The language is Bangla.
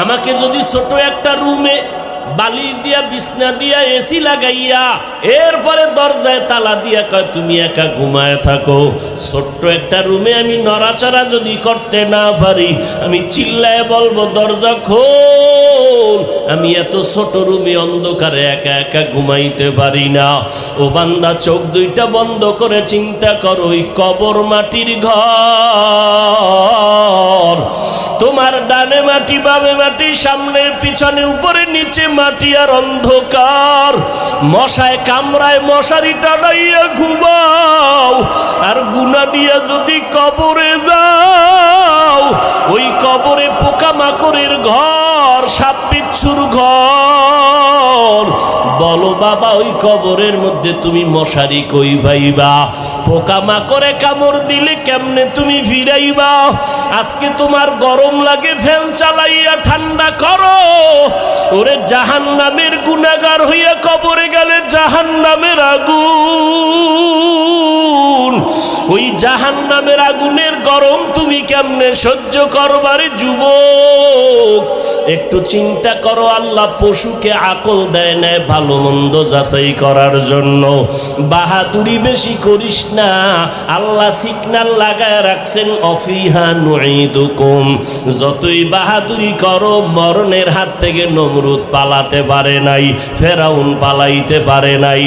আমাকে যদি ছোট একটা রুমে বালিশ দিয়া বিছনা দিয়া এসি লাগাইয়া এরপরে দরজায় তালা দিয়া কয় তুমি একা ঘুমায় থাকো, ছোট্ট একটা রুমে আমি নড়াচড়া যদি করতে না পারি, আমি চিল্লায় বলবো দরজা খোল, আমি এত ছোট রুমে অন্ধকারে একা একা ঘুমাইতে পারি না। ও বান্দা, চোখ দুইটা বন্ধ করে চিন্তা করো, ওই কবর মাটির ঘর, তোমার ডানে মাটি বামে মাটি, সামনে পিছনে উপরে নিচে মাটি আর অন্ধকার, মশায় কামড়ায় মশারি টানাইয়া ঘুমাও, আর গুনা দিয়া যদি কবরে যাও, ওই কবরে পোকামাকড়ের ঘর, সাপ বিচ্ছুর ঘর। বলো বাবা, ওই কবরের মধ্যে তুমি মশারি কই পাইবা? পোকামাকড়ে কামড় দিলে কেমনে তুমি ফিরাইবা? আজকে তোমার গরম লাগে, ফ্যান চালাইয়া ঠান্ডা করো। ওরে জাহান্নামের গুনাহগার হইয়া কবরে গেলে জাহান্নামের আগুন, ওই জাহান্নামের আগুনের গরম তুমি কেমনে সহ্য করবারে যুবক? একটু চিন্তা করো, আল্লাহ পশুকে আকল দেয় না ভালো মন্দ যাচাই করার জন্য। বাহাদুরি বেশি করিস না, আল্লাহ সিগন্যাল লাগায় রাখছেন অফিহা নুঈদুকুম। যতই বাহাদুরি করো, মরণের হাত থেকে নমরুদ পালাতে পারে নাই, ফেরাউন পালাইতে পারে নাই।